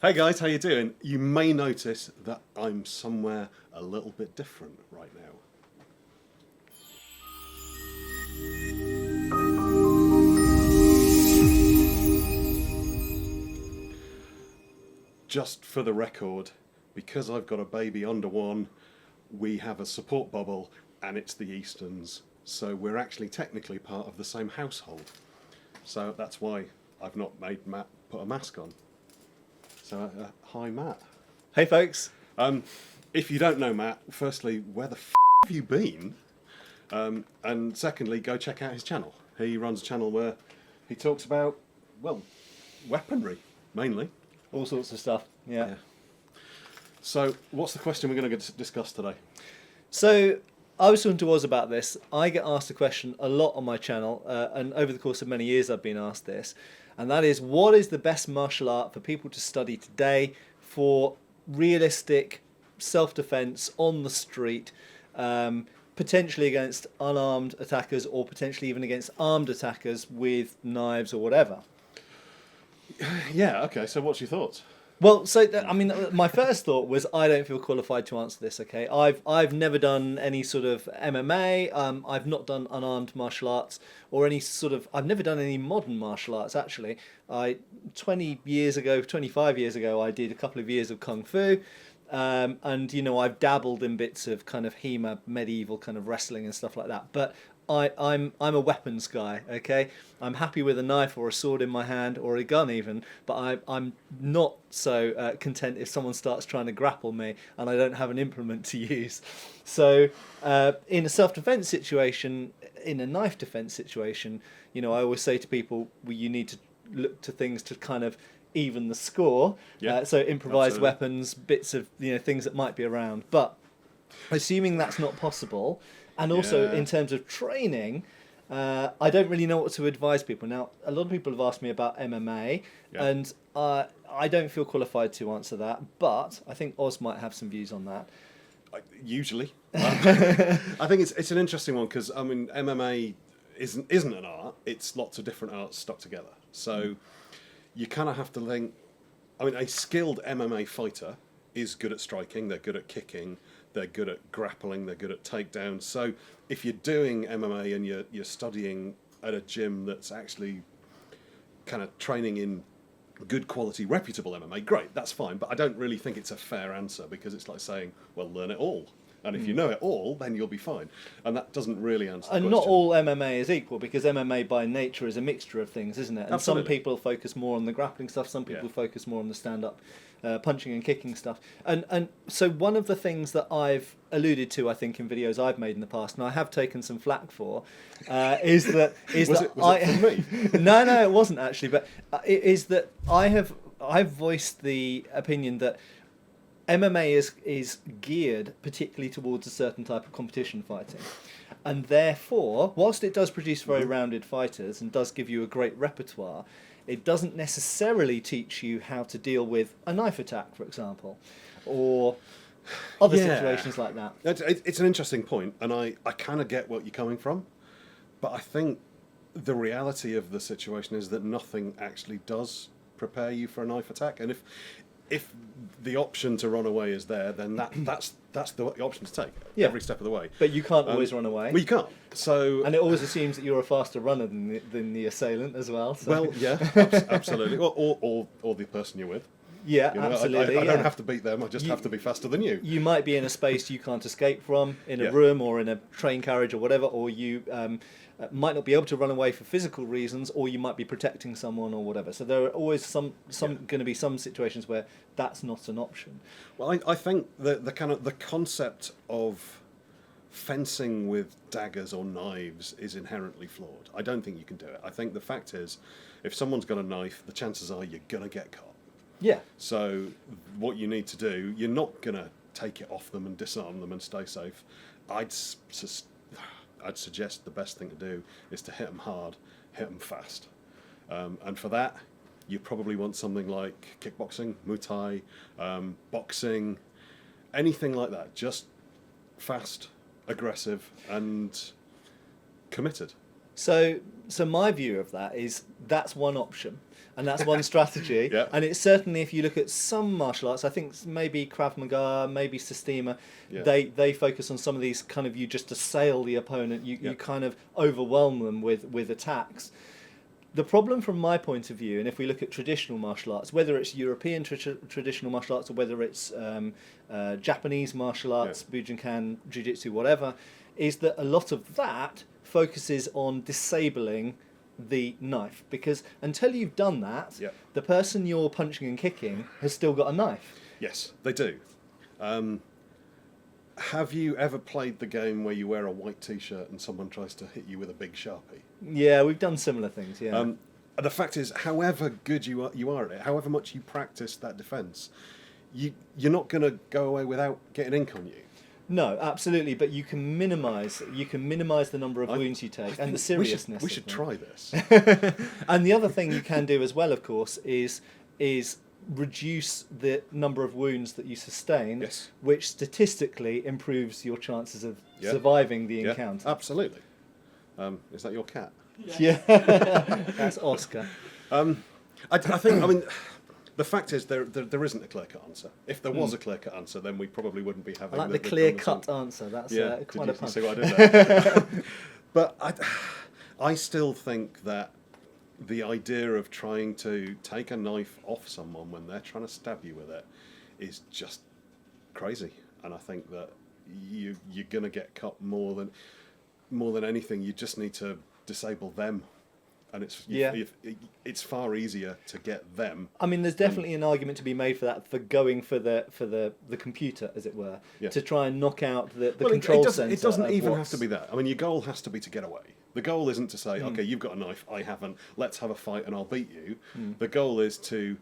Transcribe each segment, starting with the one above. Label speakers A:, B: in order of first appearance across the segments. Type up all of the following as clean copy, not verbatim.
A: Hey guys, how you doing? You may notice that I'm somewhere a little bit different right now. Just for the record, because I've got a baby under one, we have a support bubble and it's the Eastons. So we're actually technically part of the same household. So that's why I've not made Matt put a mask on. So, hi Matt.
B: Hey folks.
A: If you don't know Matt, firstly, where the have you been? And secondly, go check out his channel. He runs a channel where he talks about, well, weaponry, mainly.
B: All sorts of stuff, yeah.
A: So, what's the question we're going to discuss today?
B: So, I was talking to Oz about this. I get asked a question a lot on my channel, and over the course of many years I've been asked this, and that is, what is the best martial art for people to study today for realistic self-defense on the street, potentially against unarmed attackers or potentially even against armed attackers with knives or whatever?
A: Yeah, okay, so what's your thoughts?
B: Well, so I mean, my first thought was I don't feel qualified to answer this. Okay, I've never done any sort of MMA. I've not done unarmed martial arts or any sort of. I've never done any modern martial arts actually. 25 years ago, I did a couple of years of kung fu. And you know, I've dabbled in bits of kind of HEMA, medieval kind of wrestling and stuff like that. But I'm a weapons guy, okay? I'm happy with a knife or a sword in my hand or a gun even, but I'm not so content if someone starts trying to grapple me and I don't have an implement to use. So in a self-defense situation, in a knife defense situation, you know, I always say to people, well, you need to look to things to kind of even the score. So improvised weapons, bits of, you know, things that might be around. But assuming that's not possible, and also in terms of training, I don't really know what to advise people. Now, a lot of people have asked me about MMA, and I don't feel qualified to answer that, but I think Oz might have some views on that.
A: Usually. I think it's an interesting one because, I mean, MMA isn't an art. It's lots of different arts stuck together. So you kind of have to think, I mean, a skilled MMA fighter is good at striking, they're good at kicking, they're good at grappling, they're good at takedowns. So if you're doing MMA and you're studying at a gym that's actually kind of training in good quality, reputable MMA, great, that's fine. But I don't really think it's a fair answer because it's like saying, well, learn it all. And if you know it all, then you'll be fine. And that doesn't really answer the question.
B: And not all MMA is equal, because MMA by nature is a mixture of things, isn't it? And
A: Absolutely.
B: Some people focus more on the grappling stuff, some people focus more on the stand-up punching and kicking stuff. And so one of the things that I've alluded to, I think, in videos I've made in the past, and I have taken some flack for, is that... was it for me? No, it wasn't actually, but is that I've voiced the opinion that MMA is geared particularly towards a certain type of competition fighting. And therefore, whilst it does produce very rounded fighters and does give you a great repertoire, it doesn't necessarily teach you how to deal with a knife attack, for example, or other situations like that.
A: It's an interesting point, and I kind of get what you're coming from, but I think the reality of the situation is that nothing actually does prepare you for a knife attack, and if the option to run away is there, then that's the option to take every step of the way.
B: But you can't always run away.
A: Well, you can't. So,
B: and it always assumes that you're a faster runner than the assailant as well. So.
A: Well, yeah, absolutely. Or the person you're with.
B: Yeah,
A: you know,
B: absolutely.
A: I don't have to beat them. I just have to be faster than you.
B: You might be in a space you can't escape from, in a room or in a train carriage or whatever, or you might not be able to run away for physical reasons, or you might be protecting someone or whatever. So there are always going to be some situations where that's not an option.
A: Well, I think the concept of fencing with daggers or knives is inherently flawed. I don't think you can do it. I think the fact is, if someone's got a knife, the chances are you're going to get caught.
B: Yeah.
A: So what you need to do, you're not going to take it off them and disarm them and stay safe. I'd suggest the best thing to do is to hit them hard, hit them fast. And for that, you probably want something like kickboxing, Muay Thai, boxing, anything like that. Just fast, aggressive, and committed.
B: So my view of that is that's one option, and that's one strategy.
A: Yeah.
B: And it's certainly, if you look at some martial arts, I think maybe Krav Maga, maybe Sistema,
A: Yeah.
B: they focus on some of these kind of, you just assail the opponent, you kind of overwhelm them with attacks. The problem from my point of view, and if we look at traditional martial arts, whether it's European traditional martial arts or whether it's Japanese martial arts, Bujinkan, Jiu-Jitsu, whatever, is that a lot of that focuses on disabling the knife, because until you've done that, the person you're punching and kicking has still got a knife.
A: Yes, they do. Have you ever played the game where you wear a white t-shirt and someone tries to hit you with a big Sharpie?
B: Yeah, we've done similar things, yeah.
A: The fact is, however good you are at it, however much you practice that defence, you're not going to go away without getting ink on you.
B: No, absolutely, but you can minimise the number of wounds you take and the seriousness.
A: We should try this.
B: And the other thing you can do as well, of course, is reduce the number of wounds that you sustain, which statistically improves your chances of surviving the encounter.
A: Absolutely. Is that your cat?
B: Yeah, that's Oscar.
A: I think. The fact is, there isn't a clear-cut answer. If there was a clear-cut answer, then we probably wouldn't be having.
B: I like the clear-cut answer. That's quite a pun.
A: See what I did there? But I still think that the idea of trying to take a knife off someone when they're trying to stab you with it is just crazy. And I think that you're going to get cut more than anything. You just need to disable them. And it's far easier to get them.
B: I mean, there's definitely an argument to be made for that, for going for the computer, as it were, to try and knock out the control center.
A: It doesn't even have to be that. I mean, your goal has to be to get away. The goal isn't to say, okay, you've got a knife, I haven't, let's have a fight and I'll beat you. The goal is to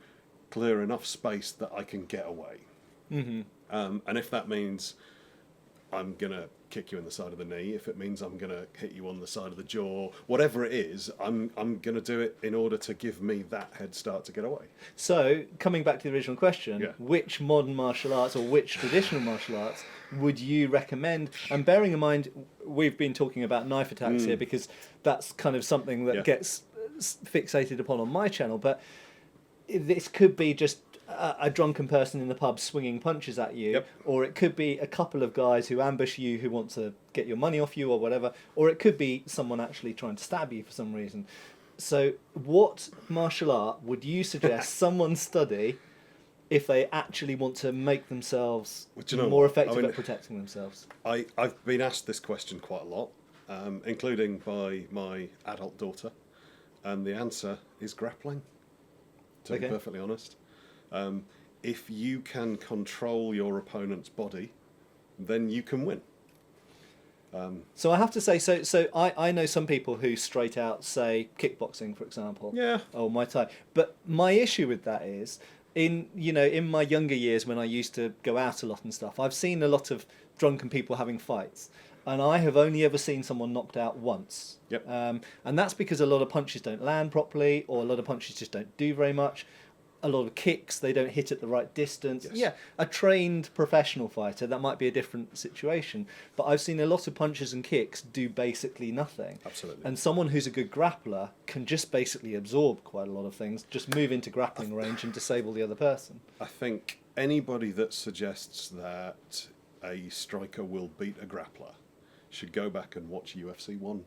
A: clear enough space that I can get away. And if that means I'm going to kick you in the side of the knee, if it means I'm going to hit you on the side of the jaw, whatever it is, I'm going to do it in order to give me that head start to get away.
B: So, coming back to the original question, which modern martial arts or which traditional martial arts would you recommend? And bearing in mind, we've been talking about knife attacks here because that's kind of something that gets fixated upon on my channel, but this could be just a drunken person in the pub swinging punches at you, or it could be a couple of guys who ambush you who want to get your money off you or whatever, or it could be someone actually trying to stab you for some reason. So what martial art would you suggest someone study if they actually want to make themselves more effective at protecting themselves?
A: I've been asked this question quite a lot, including by my adult daughter, and the answer is grappling, to be perfectly honest. If you can control your opponent's body, then you can win.
B: So I have to say, so I know some people who straight out say kickboxing, for example, or Muay Thai. But my issue with that is, in my younger years when I used to go out a lot and stuff, I've seen a lot of drunken people having fights, and I have only ever seen someone knocked out once. And that's because a lot of punches don't land properly, or a lot of punches just don't do very much. A lot of kicks, they don't hit at the right distance. A trained professional fighter, that might be a different situation. But I've seen a lot of punches and kicks do basically nothing.
A: Absolutely.
B: And someone who's a good grappler can just basically absorb quite a lot of things, just move into grappling range and disable the other person.
A: I think anybody that suggests that a striker will beat a grappler should go back and watch UFC 1.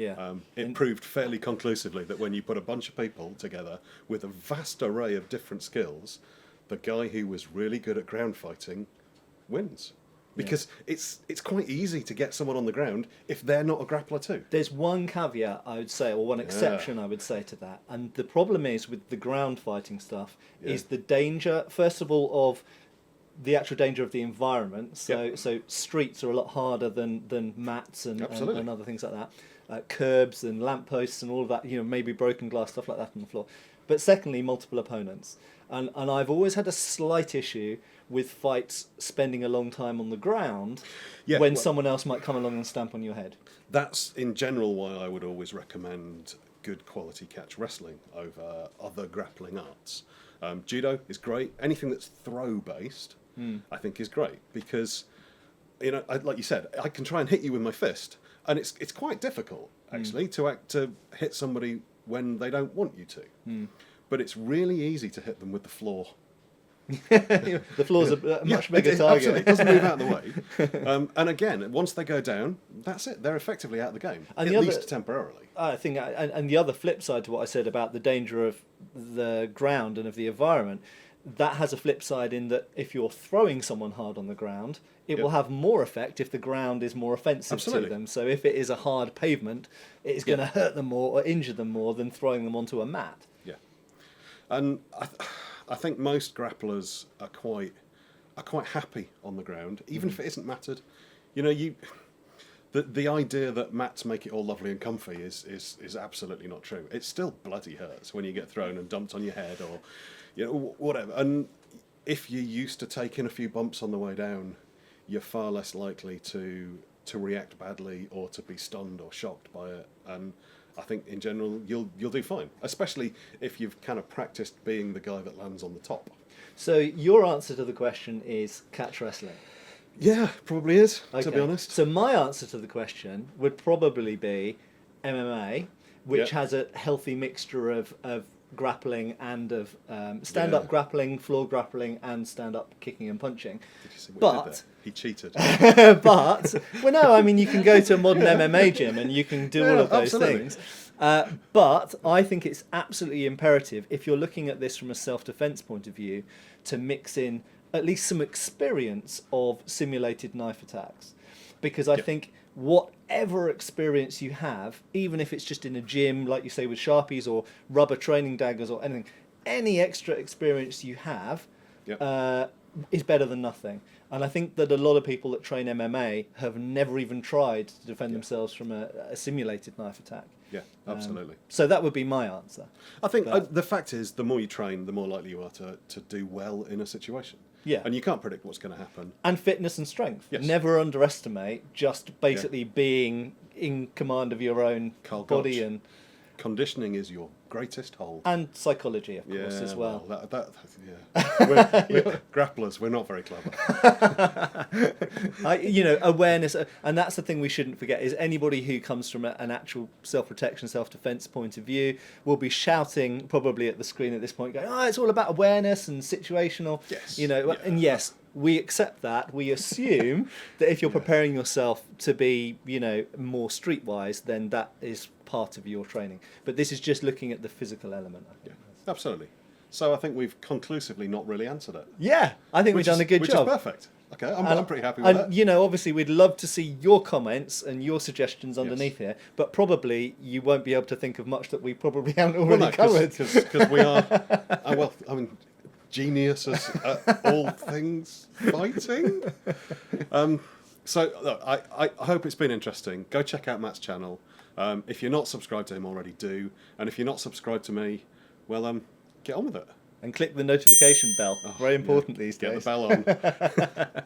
A: It proved fairly conclusively that when you put a bunch of people together with a vast array of different skills, the guy who was really good at ground fighting wins. Because it's quite easy to get someone on the ground if they're not a grappler too.
B: There's one caveat I would say, or one exception I would say to that. And the problem is with the ground fighting stuff is the danger, first of all, of the actual danger of the environment. So streets are a lot harder than mats and other things like that. Curbs and lampposts and all of that, maybe broken glass, stuff like that on the floor. But secondly, multiple opponents. And I've always had a slight issue with fights spending a long time on the ground when someone else might come along and stamp on your head. That's
A: in general why I would always recommend good quality catch wrestling over other grappling arts. Judo is great. Anything that's throw-based, I think, is great because, like you said, I can try and hit you with my fist, and it's quite difficult. actually, to hit somebody when they don't want you to. But it's really easy to hit them with the floor.
B: The floor's a much bigger target.
A: Absolutely, it doesn't move out of the way. And again, once they go down, that's it. They're effectively out of the game,
B: And
A: at least temporarily.
B: I think, and the other flip side to what I said about the danger of the ground and of the environment, that has a flip side in that if you're throwing someone hard on the ground, it will have more effect if the ground is more offensive to them. So if it is a hard pavement, it's going to hurt them more or injure them more than throwing them onto a mat.
A: Yeah, and I think most grapplers are quite happy on the ground, even if it isn't matted. You know, the idea that mats make it all lovely and comfy is absolutely not true. It still bloody hurts when you get thrown and dumped on your head or, you know, whatever. And if you're used to taking a few bumps on the way down, you're far less likely to react badly or to be stunned or shocked by it. And I think in general you'll do fine, especially if you've kind of practiced being the guy that lands on the top.
B: So your answer to the question is catch wrestling.
A: Yeah, probably is,
B: Okay.
A: to be honest.
B: So my answer to the question would probably be MMA, which has a healthy mixture of grappling and of stand-up grappling, floor grappling, and stand-up kicking and punching.
A: Did you see what he did there? He cheated.
B: But, well, no, I mean, you can go to a modern MMA gym and you can do all of those things. But I think it's absolutely imperative, if you're looking at this from a self-defense point of view, to mix in at least some experience of simulated knife attacks. Because I think whatever experience you have, even if it's just in a gym, like you say with Sharpies or rubber training daggers or anything, any extra experience you have is better than nothing. And I think that a lot of people that train MMA have never even tried to defend themselves from a simulated knife attack.
A: Yeah, absolutely.
B: So that would be my answer.
A: I think the fact is, the more you train, the more likely you are to do well in a situation.
B: Yeah.
A: And you can't predict what's going to happen.
B: And fitness and strength.
A: Yes.
B: Never underestimate just basically being in command of your own body and
A: conditioning is your greatest hold.
B: And psychology, of course, as well.
A: We're grapplers, we're not very clever.
B: Awareness, and that's the thing we shouldn't forget, is anybody who comes from an actual self-protection, self-defense point of view will be shouting probably at the screen at this point, going, it's all about awareness and situational.
A: Yes.
B: And yes, we accept that. We assume that if you're preparing yourself to be, more streetwise, then that is part of your training. But this is just looking at the physical element.
A: Yeah, absolutely. So I think we've conclusively not really answered it.
B: Yeah, I think we've done a good job.
A: Which is perfect. Okay, I'm pretty happy with that.
B: And, obviously we'd love to see your comments and your suggestions underneath here, but probably you won't be able to think of much that we probably haven't already covered.
A: Because we are, geniuses at all things fighting. So look, I hope it's been interesting. Go check out Matt's channel. If you're not subscribed to him already, do. And if you're not subscribed to me, well, get on with it.
B: And click the notification bell. Very important these days.
A: Get the bell on.